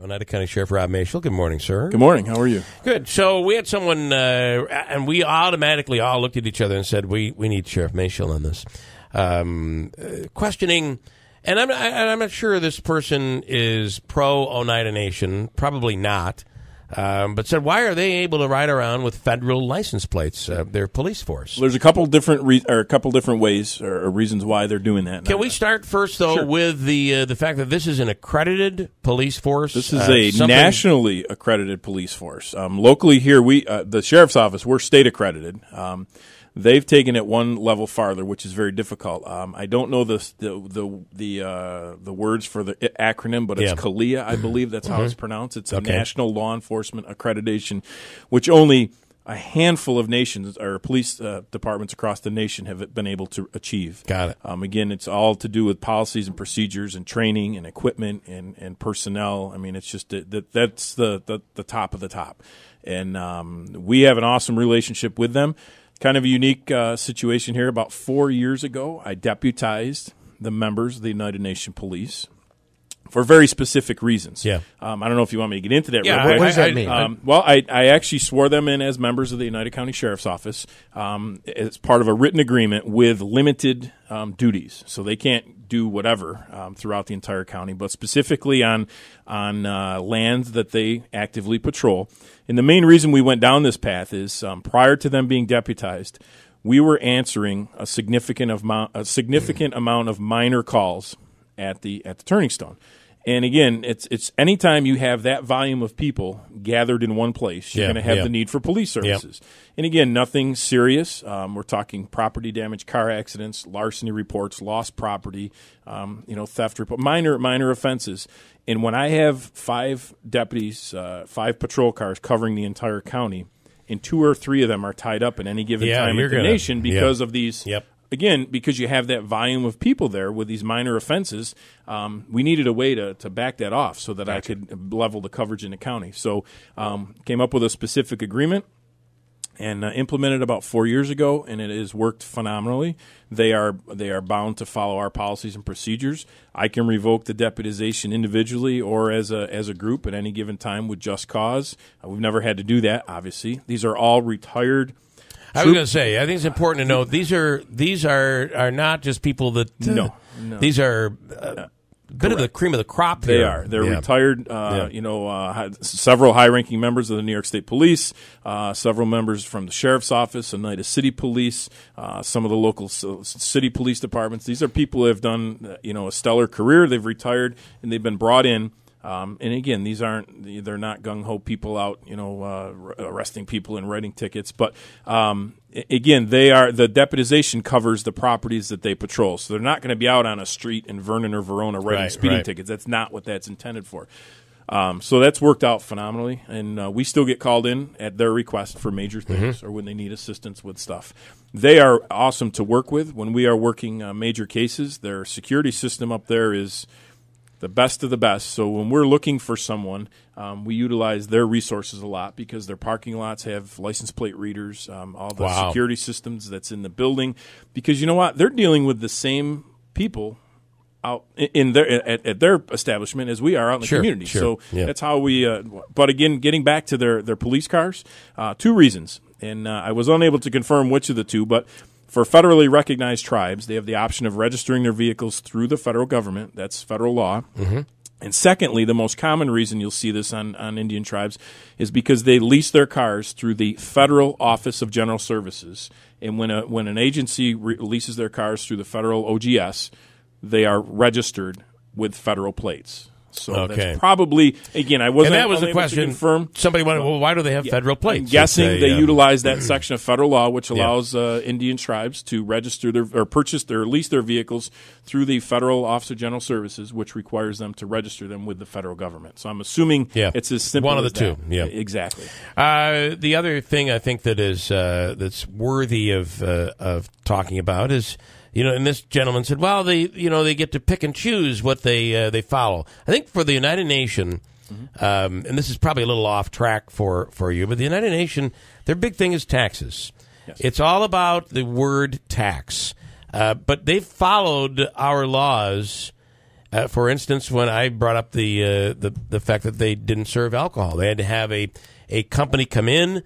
Oneida County Sheriff Rob Maciol. Good morning, sir. Good morning. How are you? Good. So we had someone, and we automatically all looked at each other and said, we need Sheriff Maciol on this. Questioning, and I'm not sure this person is pro-Oneida Nation, probably not, but said, why are they able to ride around with federal license plates, their police force? Well, there's a couple different ways or reasons why they're doing that. Can we start first, though, with the fact that this is an accredited police force? This is a nationally accredited police force. Locally here, the sheriff's office, we're state accredited. They've taken it one level farther, which is very difficult. I don't know the words for the acronym, but it's CALIA, I believe that's how it's pronounced. It's a National Law Enforcement Accreditation, which only a handful of nations or police departments across the nation have been able to achieve. Got it. Again, it's all to do with policies and procedures and training and equipment and personnel. I mean, it's just that's the top of the top. And we have an awesome relationship with them. Kind of a unique situation here. About 4 years ago, I deputized the members of the United Nations Police for very specific reasons. Yeah. I don't know if you want me to get into that. Yeah, real quick. what does that mean? Well, I actually swore them in as members of the Oneida County Sheriff's Office as part of a written agreement with limited duties. So they can't do whatever throughout the entire county, but specifically on lands that they actively patrol. And the main reason we went down this path is prior to them being deputized, we were answering a significant amount of minor calls at the Turning Stone. And again, it's anytime you have that volume of people gathered in one place, you're going to have the need for police services. And again, nothing serious. We're talking property damage, car accidents, larceny reports, lost property, theft report, minor offenses. And when I have 5 deputies, 5 patrol cars covering the entire county, and 2 or 3 of them are tied up at any given time in the nation because of these. Again, because you have that volume of people there with these minor offenses, we needed a way to back that off so that I could level the coverage in the county. So came up with a specific agreement and implemented about 4 years ago, and it has worked phenomenally. They are bound to follow our policies and procedures. I can revoke the deputization individually or as a group at any given time with just cause. We've never had to do that, obviously. These are all retired. I was going to say, I think it's important to know these are not just people that no. These are a bit of the cream of the crop. They are. They're retired. Several high-ranking members of the New York State Police, several members from the Sheriff's Office, Oneida City Police, some of the local city police departments. These are people who have done a stellar career. They've retired and they've been brought in. And again, they're not gung-ho people out, arresting people and writing tickets. But again, the deputization covers the properties that they patrol. So they're not going to be out on a street in Vernon or Verona writing speeding tickets. That's not what that's intended for. So that's worked out phenomenally. And we still get called in at their request for major things or when they need assistance with stuff. They are awesome to work with. When we are working major cases, their security system up there is the best of the best. So when we're looking for someone, we utilize their resources a lot because their parking lots have license plate readers, all the security systems that's in the building. Because you know what? They're dealing with the same people out in at their establishment as we are out in the community. So that's how we but again, getting back to their police cars, 2 reasons. And I was unable to confirm which of the 2, but for federally recognized tribes, they have the option of registering their vehicles through the federal government. That's federal law. And secondly, the most common reason you'll see this on Indian tribes is because they lease their cars through the Federal Office of General Services. And when an agency leases their cars through the federal OGS, they are registered with federal plates. So that's probably, again, I wasn't able to confirm. Somebody wondered, well, why do they have federal plates? I'm guessing they utilize that section of federal law, which allows Indian tribes to register purchase or lease their vehicles through the Federal Office of General Services, which requires them to register them with the federal government. So I'm assuming it's as simple as one of the 2. Yeah, exactly. The other thing I think that is that's worthy of talking about is, and this gentleman said, well, they get to pick and choose what they follow. I think for the United Nations, and this is probably a little off track for you, but the United Nations, their big thing is taxes. Yes. It's all about the word tax. But they've followed our laws For instance, when I brought up the fact that they didn't serve alcohol, they had to have a company come in,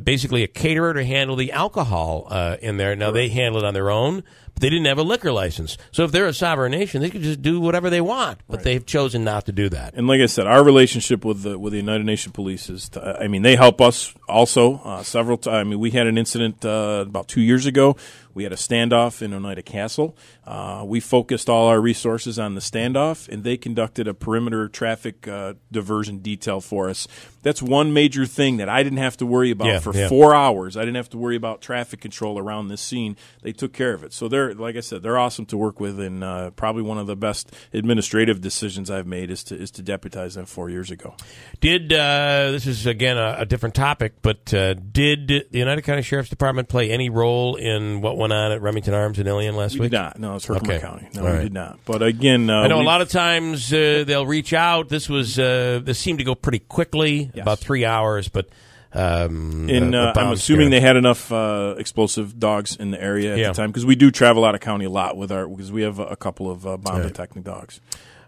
basically a caterer, to handle the alcohol in there. Now, they handle it on their own, but they didn't have a liquor license. So if they're a sovereign nation, they could just do whatever they want, but they've chosen not to do that. And like I said, our relationship with the United Nations Police is, they help us also several times. We had an incident about 2 years ago. We had a standoff in Oneida Castle. We focused all our resources on the standoff, and they conducted a perimeter traffic diversion detail for us. That's one major thing that I didn't have to worry about for 4 hours. I didn't have to worry about traffic control around this scene. They took care of it. So they're, like I said, they're awesome to work with, and probably one of the best administrative decisions I've made is to deputize them 4 years ago. This is again a different topic, but did the United County Sheriff's Department play any role in what went on at Remington Arms in Ilion last week? We did not. No, it's Herkimer County. No, we did not. But again, I know a lot of times they'll reach out. This seemed to go pretty quickly, about 3 hours, but I'm assuming they had enough explosive dogs in the area at the time, because we do travel out of county a lot because we have a couple of bomb detecting dogs.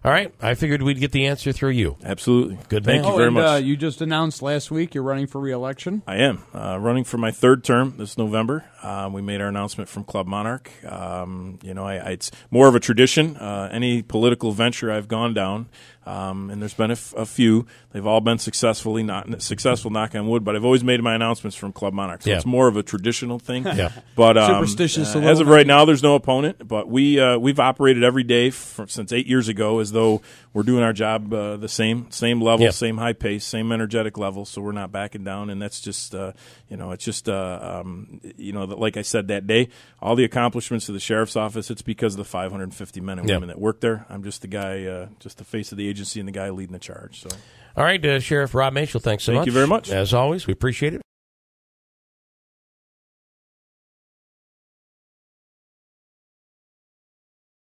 All right. I figured we'd get the answer through you. Absolutely. Good. Thank you very much. You just announced last week you're running for re-election? I am running for my third term this November. We made our announcement from Club Monarch. It's more of a tradition. Any political venture I've gone down, and there's been a few. They've all been successful, knock on wood, but I've always made my announcements from Club Monarch. So it's more of a traditional thing. But superstitious. As of right now, there's no opponent, but we've operated every day since 8 years ago as though we're doing our job the same level, same high pace, same energetic level, so we're not backing down, and that's just, like I said that day, all the accomplishments of the Sheriff's Office, it's because of the 550 men and women that work there. I'm just the guy, just the face of the agency and the guy leading the charge. So, all right, Sheriff Rob Maciol, thanks so much. Thank you very much. As always, we appreciate it.